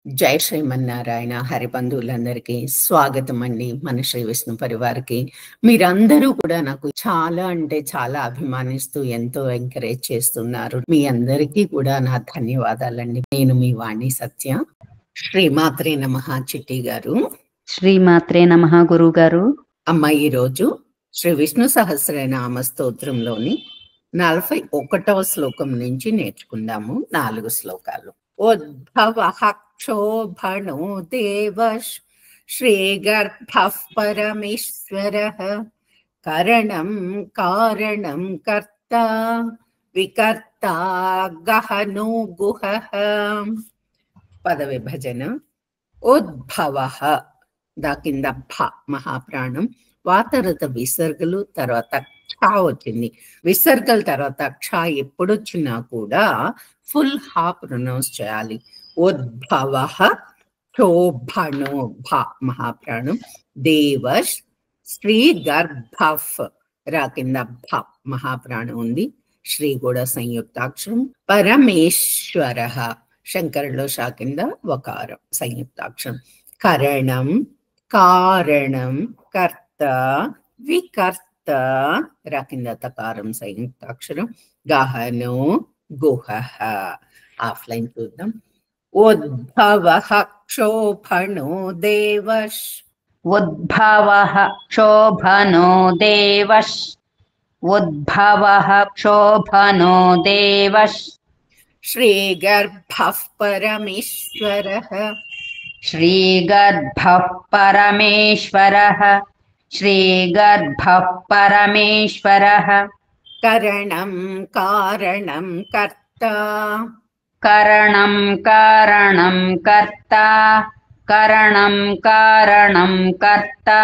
జై శ్రీమన్నారాయణ హరిబంధువులందరికీ స్వాగతం అండి. మన శ్రీ విష్ణు పరివారికి మీరందరూ కూడా నాకు చాలా అంటే చాలా అభిమానిస్తూ ఎంతో ఎంకరేజ్ చేస్తున్నారు. మీ అందరికీ కూడా నా ధన్యవాదాలండి. నేను మీ వాణి సత్య. శ్రీమాత్రే నమః చిట్టి గారు. శ్రీమాత్రే నమః గురువు గారు. అమ్మ, ఈరోజు శ్రీ విష్ణు సహస్రనామ స్తోత్రంలోని 41వ శ్లోకం నుంచి నేర్చుకుందాము. 4 శ్లోకాలు. ఉద్భవః క్షోభణో దేవః శ్రీగర్భః పరమేశ్వరః కరణం కారణం కర్తా వికర్తా గహనో గుహః. పద విభజన. ఉద్భవః దా కింద భ మహాప్రాణం, వాతరత విసర్గలు, తర్వాత క్ష వచ్చింది. విసర్గల తర్వాత క్ష ఎప్పుడొచ్చినా కూడా ఫుల్ హా ప్రొనౌన్స్ చేయాలి. ఉద్భవః క్షోభణో భ మహాప్రాణం, దేవః శ్రీ గర్భః రా కింద భ మహాప్రాణం ఉంది, శ్రీ కూడా సంయుక్తాక్షరం, పరమేశ్వరః శంకరులో షా కింద వకారం సంయుక్తాక్షరం, కరణం కారణం కర్త వికర్త రా కింద తకారం సంయుక్తాక్షరం, గహనో గుహః. ఆఫ్లైన్ చూద్దాం. ఉద్భవః క్షోభణో దేవః. ఉద్భవః క్షోభనో దేవః. ఉద్భవః క్షోభనో దేవః. శ్రీగర్భః పరమేశ్వరః. శ్రీగర్భః పరమేశ్వరః. శ్రీగర్భః పరమేశ్వరః. కరణం కారణం కర్తా. కరణం కారణం కర్తా. కరణం కారణం కర్తా.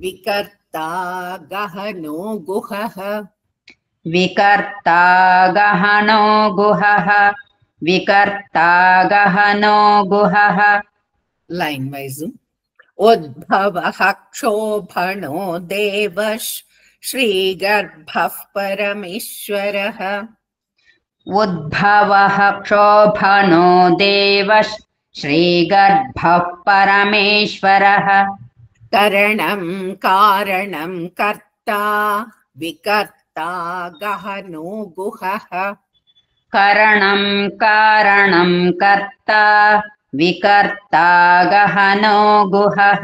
వికర్తా గహనో గుహః. వికర్తా గహనో గుహః. వికర్తా గహనో గుహః. Line wise. ఉద్భవః క్షోభణో దేవః శ్రీగర్భః పరమేశ్వరః. ఉద్భవః క్షోభనో దేవః శ్రీగర్భః పరమేశ్వరః. కరణం కారణం కర్తా వికర్తా గహనో గుహః. కరణం కారణం కర్తా వికర్తా గహనో గుహః.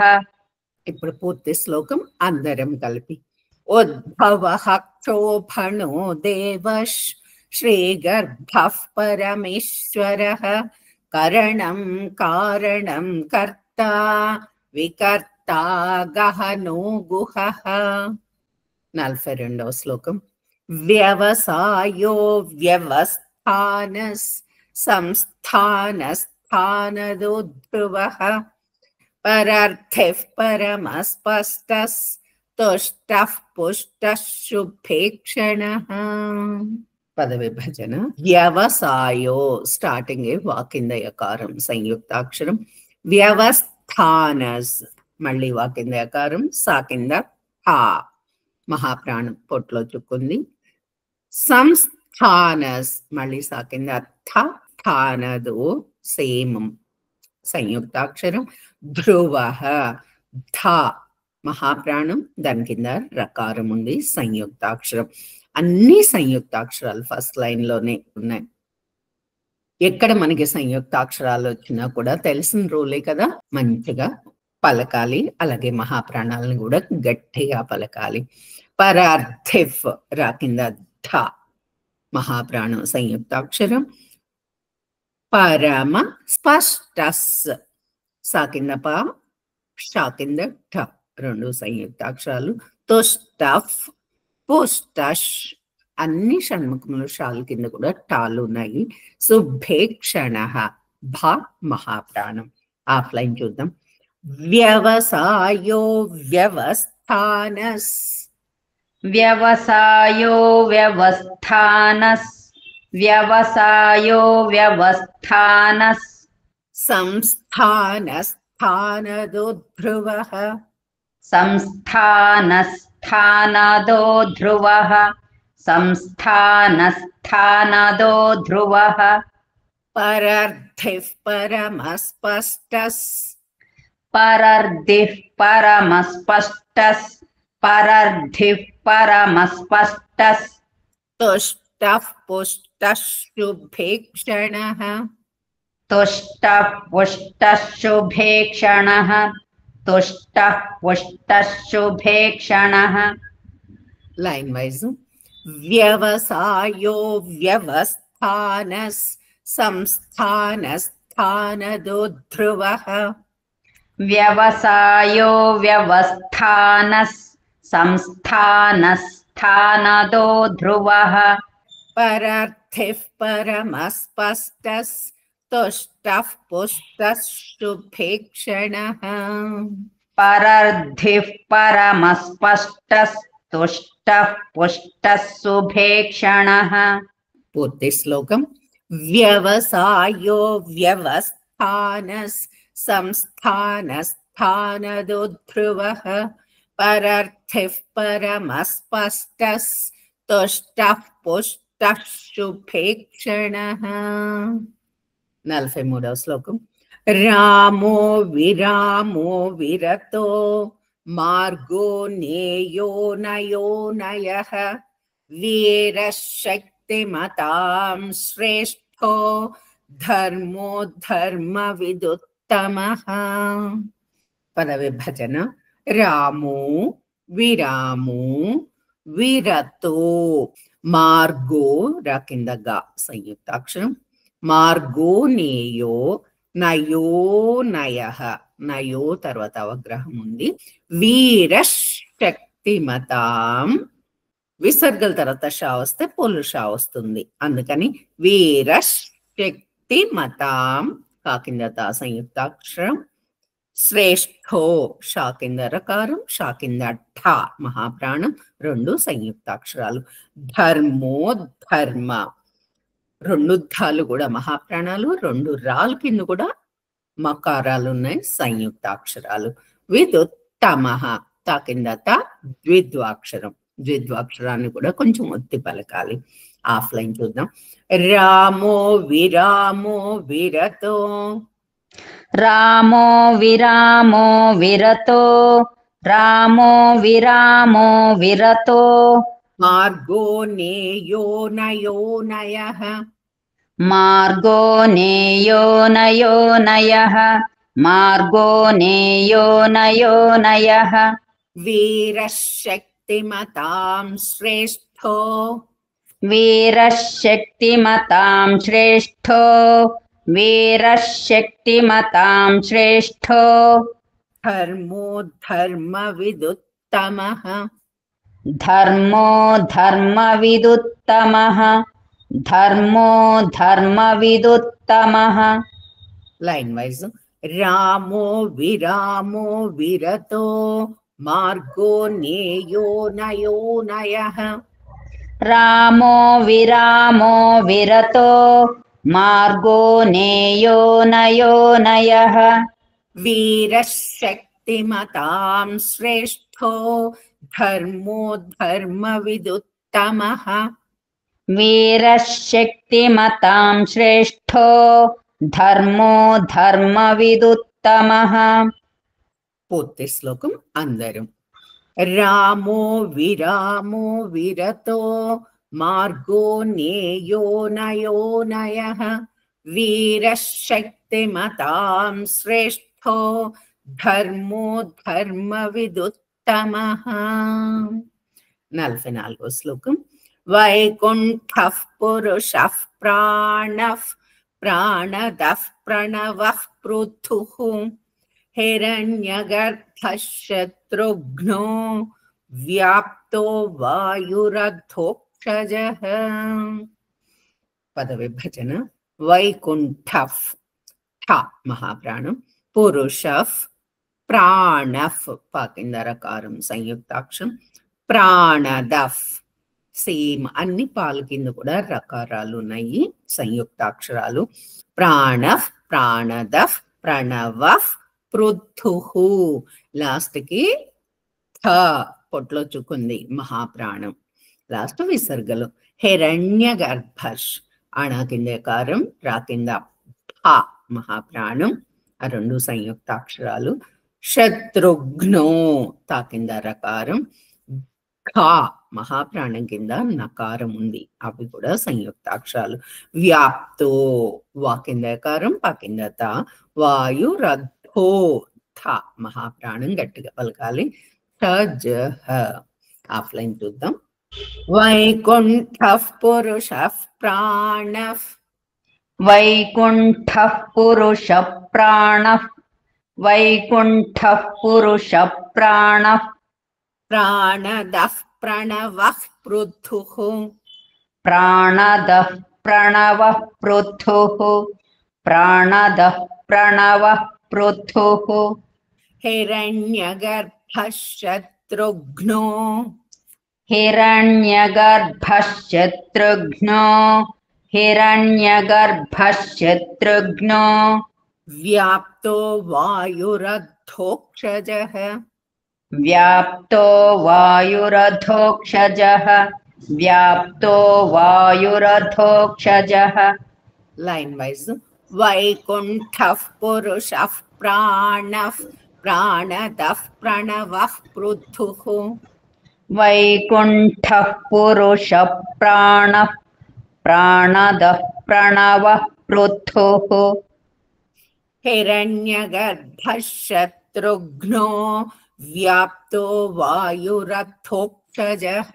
ఇప్పుడు పూర్తి శ్లోకం అందరం కలిపి. ఉద్భవః క్షోభణో దేవః శ్రీగర్భః పరమేశ్వరః. కరణం కారణం కర్తా వికర్తా గహనో గుహః. 42వ శ్లోకం. వ్యవసాయో వ్యవస్థానస్ సంస్థానస్థానదో ధ్రువః పరార్థః పరమస్పష్టస్ తుష్టః పుష్టః శుభేక్షణః. పద విభజన. వ్యవసాయో స్టార్టింగ్ వాకింద యకారం సంయుక్తాక్షరం, వ్యవస్థానస్ మళ్ళీ వాకింద యకారం, సా కింద హా మహాప్రాణం పొట్లో చుక్కుంది, సంస్థానస్ మళ్ళీ సా కింద థ స్థానదో సేమ్ సంయుక్తాక్షరం, ధ్రువః ధ మహాప్రాణం దాని కింద రకారం ఉంది సంయుక్తాక్షరం. అన్ని సంయుక్తాక్షరాలు ఫస్ట్ లైన్ లోనే ఉన్నాయి. ఎక్కడ మనకి సంయుక్తాక్షరాలు వచ్చినా కూడా తెలిసిన రూలే కదా, మంచిగా పలకాలి. అలాగే మహాప్రాణాలను కూడా గట్టిగా పలకాలి. పరార్థిఫ్ రా కింద ధ మహాప్రాణం సంయుక్తాక్షరం, పరమ స్పష్టస్ సా కింద ప షా కింద ఠ రెండు సంయుక్తాక్షరాలు, తుష్టఫ్ పుష్టష్ అన్ని షణ్ముఖములు షాలు కింద కూడా టాలు ఉన్నాయి. శుభేక్షణః భ మహాప్రాణం. ఆఫ్లైన్ చూద్దాం. వ్యవసాయో వ్యవస్థానస్. వ్యవసాయో వ్యవస్థానస్. వ్యవసాయో వ్యవస్థానస్. సంస్థానస్థానదో ధ్రువః. సంస్థానస్థానదో ధ్రువః. సంస్థానస్థానదో ధ్రువః. परर्धिः परमस्पष्टस् परर्धिः परमस्पष्टस् परर्धिः परमस्पष्टस् तुष्टः पुष्टः शुभेक्षणः तुष्टः पुष्टः शुभेक्षणः तुष्टः पुष्टः शुभेक्षणः लाइन वाइज व्यवसायो व्यवस्थानस् संस्थानस्थानदो ध्रुवः व्यवसायो व्यवस्थानस् संस्थानस्थानदो ध्रुवः परर्थिः परमस्पष्टस् तुष्टः पुष्टः शुभेक्षणः परर्धिः परमस्पष्टस् तुष्टः पुष्टः शुभेक्षणः पूर्ति श्लोकम् व्यवसायो व्यवस्थानस् संस्थानस्थानदो ध्रुवः परर्थिः परमस्पष्टस् तुष्टः पुष्टः शुभेक्षणः 43వ శ్లోకం రామో విరామో విరతో మార్గో నేయో నయో నయః వీరశక్తిమతాం శ్రేష్ఠో ధర్మో ధర్మ విదుత్తమః పద విభజన రామో విరామో విరతో మార్గో రా కింద గా సంయుక్తాక్షరం మార్గో నేయో నయో నయః నయో తర్వాత అవగ్రహం ఉంది వీరశక్తిమతాం విసర్గల తర్వాత షా వస్తే పొల్లు షా వస్తుంది అందుకని వీరశక్తిమతాం కా కింద తా సంయుక్తాక్షరం శ్రేష్ఠో షా కింద రకారం షా కింద ఠ మహాప్రాణం రెండు సంయుక్తాక్షరాలు ధర్మో ధర్మ రెండు ధాలు కూడా మహాప్రాణాలు రెండు రాలు కింద కూడా మకారాలు ఉన్నాయి సంయుక్తాక్షరాలు విదుత్తమః తా కింద తా ద్విద్వాక్షరం ద్విద్వాక్షరాన్ని కూడా కొంచెం ఒత్తి పలకాలి ఆఫ్లైన్ చూద్దాం రామో విరామో విరతో రామో విరామో విరతో రామో విరామో విరతో మార్గో నేయో నయో నయః మార్గో నేయో నయో నయః మార్గో నేయో నయో నయః వీరశక్తిమతాం శ్రేష్ఠో వీరశక్తిమతాం శ్రేష్ఠో వీరశక్తిమతాం శ్రేష్ఠో ధర్మో ధర్మ విదుత్తమః ధర్మో ధర్మ విదుత్తమః ధర్మో ధర్మ విదుత్తమః లైన్ వైజ్ రామో విరామో విరతో మార్గో నేయో నయో నయః రామో విరామో విరతో మార్గో నేయో నయో నయః వీరశక్తిమతాం శ్రేష్ఠో ధర్మో ధర్మ విదుత్తమః వీరశక్తిమతాం శ్రేష్ఠో ధర్మో ధర్మ విదుత్తమః పూర్తి శ్లోకం అందరం రామో విరామో విరతో మార్గో నేయో నయో నయః వీరశక్తిమతాం శ్రేష్ఠో ధర్మో ధర్మ విదుత్తమః 44వ శ్లోకం వైకుంఠః పురుషః ప్రాణః ప్రాణదః ప్రణవః పృథుః హిరణ్యగర్భః శత్రుఘ్నో వ్యాప్తో వాయురధోక్షజః పద విభజన వైకుంఠః ఠ మహాప్రాణం పురుషః ప్రాణః ప కింద రకారం సంయుక్తాక్షరం ప్రాణదః సేమ్ అన్ని పాలు కింద కూడా రకారాలు ఉన్నాయి సంయుక్తాక్షరాలు ప్రాణః ప్రాణదః ప్రణవః పృథుః లాస్ట్ కి థ పొట్లో చుకుంది మహాప్రాణం లాస్ట్ విసర్గలు హిరణ్య గర్భష్ అణ కింద కారం, రా కింద ఫ మహాప్రాణం, ఆ రెండు సంయుక్తాక్షరాలు. శత్రుఘ్నో తా కింద రకారం, ఘ మహాప్రాణం కింద నకారం ఉంది, అవి కూడా సంయుక్తాక్షరాలు. వ్యాప్తో వా కింద కారం, ప కింద త, వాయు రథో థ మహాప్రాణం గట్టిగా పలకాలి. జహ ఆఫ్లైన్ చూద్దాం. వైకుంఠ పురుష ప్రాణ, వైకుంఠ పురుష ప్రాణ, వైకుంఠ పురుష ప్రాణ, ప్రాణద ప్రణవ పృథు, ప్రాణద ప్రణవ పృథు, ప్రాణద ప్రణవ పృథు. హిరణ్యగర్భ శత్రుఘ్నో, హిరణ్యగర్భ శత్రుఘ్నో, హిరణ్యగర్భ శత్రుఘ్నో. వ్యాప్తో వాయురథోక్షజః, వ్యాప్తో వాయురథోక్షజః, వ్యాప్తో వాయురథోక్షజః. Line wise. వైకుంఠ పురుష ప్రాణ, ప్రాణద ప్రణవ పృథు, వైకుంఠ పురుష ప్రాణ, ప్రాణద ప్రణవ పృథు. హిరణ్యగర్భ శత్రుఘ్నో, వ్యాప్తో వాయురథోక్షజః,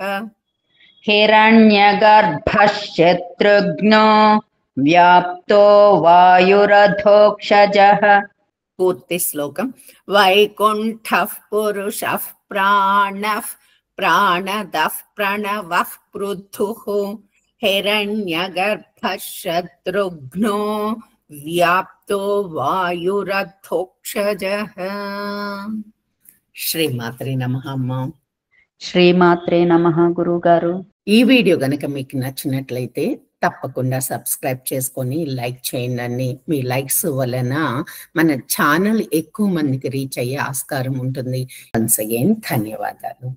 హిరణ్యగర్భ శత్రుఘ్నో, వ్యాప్తో వాయురథోక్షజః. పూర్తి శ్లోకం. వైకుంఠ పురుష ప్రాణ, ప్రాణద ప్రణవ పృథు, హిరణ్యగర్భ శత్రుఘ్నో, వ్యాప్తో వాయురథోక్షజః. శ్రీమాత్రే నమః. అమ్మ శ్రీమాత్రే నమః గురుగారు. ఈ వీడియో గనక మీకు నచ్చినట్లయితే తప్పకుండా సబ్స్క్రైబ్ చేసుకొని లైక్ చేయండి. మీ లైక్స్ వలన మన ఛానల్ ఎక్కువ మందికి రీచ్ అయ్యే ఆస్కారం ఉంటుంది. వన్స్ అగైన్ ధన్యవాదాలు.